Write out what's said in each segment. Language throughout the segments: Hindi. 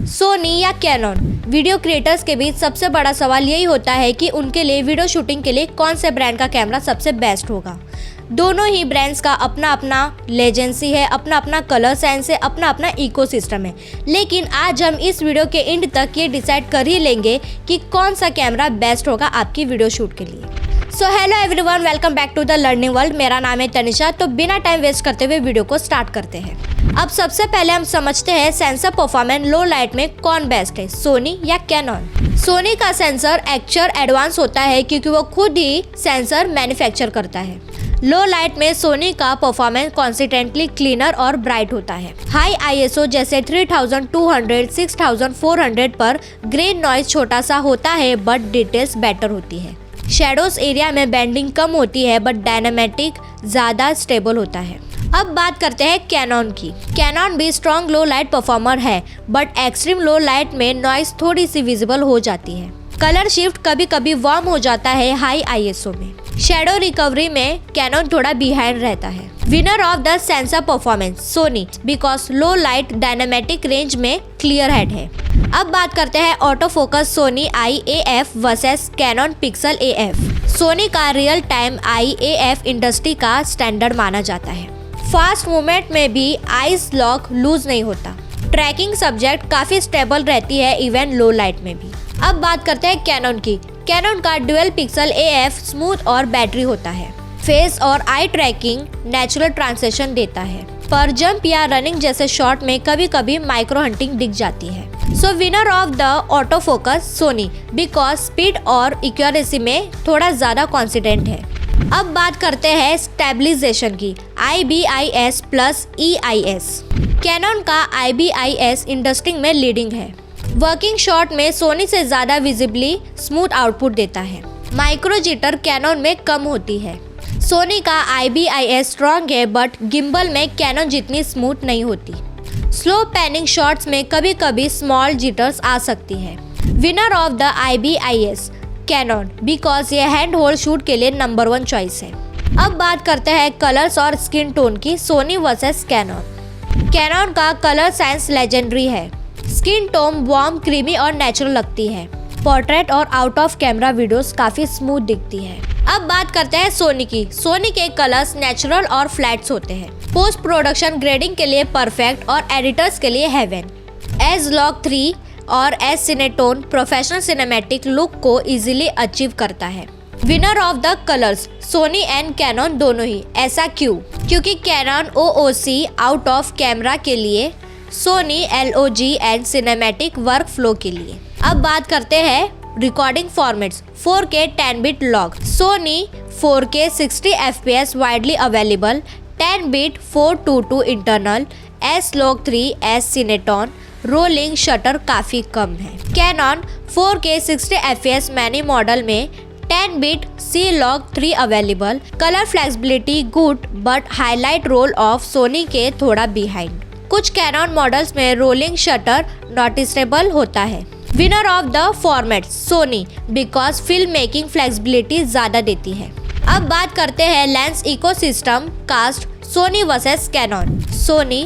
सोनी या कैनन, वीडियो क्रिएटर्स के बीच सबसे बड़ा सवाल यही होता है कि उनके लिए वीडियो शूटिंग के लिए कौन से ब्रांड का कैमरा सबसे बेस्ट होगा। दोनों ही ब्रांड्स का अपना अपना लेजेंसी है, अपना अपना कलर साइंस है, अपना अपना इकोसिस्टम है। लेकिन आज हम इस वीडियो के एंड तक ये डिसाइड कर ही लेंगे कि कौन सा कैमरा बेस्ट होगा आपकी वीडियो शूट के लिए। So hello everyone, welcome back to the learning world. मेरा नाम है तनिषा। तो बिना टाइम वेस्ट करते हुए वीडियो को स्टार्ट करते हैं। अब सबसे पहले हम समझते हैं सेंसर परफॉर्मेंस लो लाइट में कौन बेस्ट है, सोनी या कैनन। सोनी का सेंसर एक्चुअल एडवांस होता है क्योंकि वो खुद ही सेंसर मैन्युफैक्चर करता है। लो लाइट में सोनी का परफॉर्मेंस कॉन्सिस्टेंटली क्लीनर और ब्राइट होता है। हाई आईएसओ जैसे 3200, 6400 पर ग्रेन नॉइज छोटा सा होता है बट डिटेल्स बेटर होती है। शेडोज एरिया में बेंडिंग कम होती है बट डायनामेटिक ज्यादा स्टेबल होता है। अब बात करते हैं कैनन की। कैनन भी स्ट्रॉन्ग लो लाइट परफॉर्मर है बट एक्सट्रीम लो लाइट में नॉइज थोड़ी सी विजिबल हो जाती है। कलर शिफ्ट कभी कभी वार्म हो जाता है हाई आईएसओ में। शेडो रिकवरी में कैनन थोड़ा बिहाइंड रहता है। Winner of the sensor performance Sony, because low light dynamic range में क्लियर हेड है। अब बात करते हैं auto focus Sony IAF versus Canon pixel AF। Sony का रियल टाइम IAF इंडस्ट्री का स्टैंडर्ड माना जाता है। फास्ट मूवमेंट में भी आइस लॉक लूज नहीं होता। ट्रैकिंग सब्जेक्ट काफी स्टेबल रहती है इवन लो लाइट में भी। अब बात करते हैं कैनन की। कैनन का डुअल पिक्सल AF स्मूथ और बैटरी होता है। फेस और आई ट्रैकिंग नेचुरल ट्रांसलेशन देता है, पर जंप या रनिंग जैसे शॉट में कभी कभी माइक्रो हंटिंग दिख जाती है। So winner of the auto focus Sony, because speed और एक्यूरेसी में थोड़ा ज्यादा कॉन्फिडेंट है। अब बात करते हैं स्टेबलाइजेशन की। IBIS plus EIS। कैनन का IBIS इंडस्ट्री में लीडिंग है। वर्किंग शॉट में सोनी से ज्यादा विजिबली स्मूथ आउटपुट देता है। माइक्रो जिटर कैनन में कम होती है। सोनी का IBIS स्ट्रॉन्ग है बट गिम्बल में कैनन जितनी स्मूथ नहीं होती। स्लो पैनिंग शॉट्स में कभी कभी स्मॉल जिटर्स आ सकती है। Winner of the IBIS Canon, because ये हैंड होल्ड शूट के लिए नंबर 1 चॉइस है। अब बात करते हैं कलर्स और स्किन टोन की, सोनी वर्सेस कैनन। कैनन का कलर साइंस लेजेंडरी है। स्किन टोन वार्म, क्रीमी और नेचुरल लगती है। पोर्ट्रेट और आउट ऑफ कैमरा वीडियोस काफी स्मूथ दिखती है। अब बात करते हैं सोनी की। सोनी के कलर्स नेचुरल और फ्लैट्स होते हैं। पोस्ट प्रोडक्शन ग्रेडिंग के लिए परफेक्ट और एडिटर्स के लिए हेवन। S-Log 3 और S-Cinetone प्रोफेशनल सिनेमैटिक लुक को इजीली अचीव करता है। Winner of the colours Sony and Canon दोनों ही। ऐसा क्यों? क्योंकि Canon OOC out of camera के लिए, Sony LOG and cinematic work flow के लिए। अब बात करते हैं recording formats. 4K 10-bit log, Sony 4K 60 FPS widely available. 10-bit 422 internal. S-Log 3 S-Cinetone rolling shutter काफी कम है। Cannon 4K 60 FPS many model में 10-bit C-Log 3 available. Colour flexibility good but highlight roll off Sony के थोड़ा बिहाइंड। कुछ कैनन मॉडल्स में रोलिंग शटर नोटिसेबल होता है। Winner of the format Sony, because film making flexibility ज्यादा देती है। अब बात करते हैं lens ecosystem cost, Sony versus Canon. Sony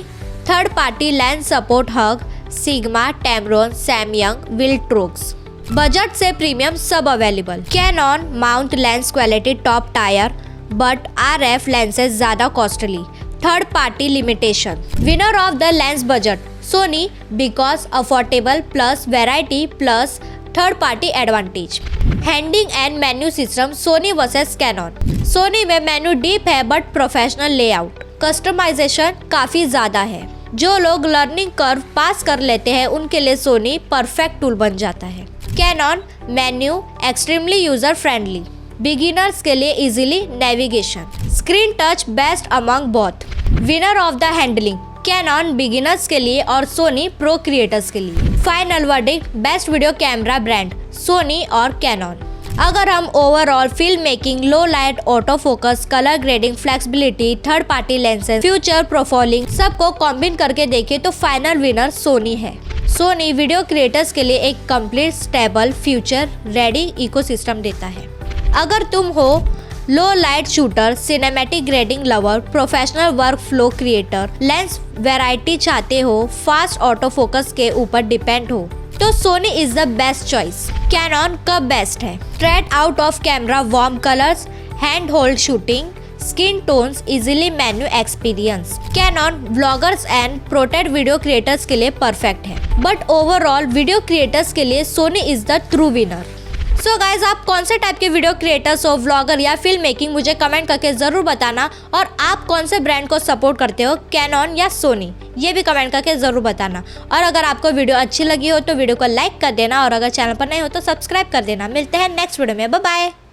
third party lens support हग, Sigma, Tamron, Samyang, Viltrox. Budget से प्रीमियम सब available. Canon mount lens quality top tier but RF lenses ज्यादा costly. Third party limitation. Winner of the lens budget Sony, because affordable plus variety plus third party advantage. Handing and menu system Sony versus Canon. Sony में मेन्यू डीप है बट प्रोफेशनल लेआउट। कस्टमाइजेशन काफी ज्यादा है। जो लोग लर्निंग कर्व पास कर लेते हैं उनके लिए सोनी परफेक्ट टूल बन जाता है। Canon menu extremely user friendly, beginners के लिए easily navigation. Screen touch best among both. Winner of the handling Canon beginners के लिए और सोनी प्रो क्रिएटर्स के लिए। Final verdict best video camera brand Sony और कैनन। अगर हम overall film making, low light, auto focus, colour grading, flexibility, third party lenses, future profiling सबको कॉम्बिन करके देखें तो फाइनल विनर सोनी है। सोनी वीडियो क्रिएटर्स के लिए एक complete stable future ready ecosystem देता है। अगर तुम हो लो light shooter, cinematic grading lover, professional work flow creator, lens variety चाहते हो, फास्ट ऑटो फोकस के ऊपर डिपेंड हो, तो Sony is the best choice. Canon कब बेस्ट है? Straight out of camera warm colours, hand hold shooting, skin tones, easily menu experience. Canon vloggers and प्रोटेड वीडियो क्रिएटर्स के लिए परफेक्ट है, बट ओवरऑल वीडियो क्रिएटर्स के लिए Soni is the true winner. So guys, आप कौन से टाइप के वीडियो क्रिएटर्स हो, व्लॉगर या फिल्म मेकिंग, मुझे कमेंट करके ज़रूर बताना। और आप कौन से ब्रांड को सपोर्ट करते हो, कैनन या सोनी, ये भी कमेंट करके ज़रूर बताना। और अगर आपको वीडियो अच्छी लगी हो तो वीडियो को लाइक कर देना, और अगर चैनल पर नए हो तो सब्सक्राइब कर देना। मिलते हैं नेक्स्ट वीडियो में, बाय बाय।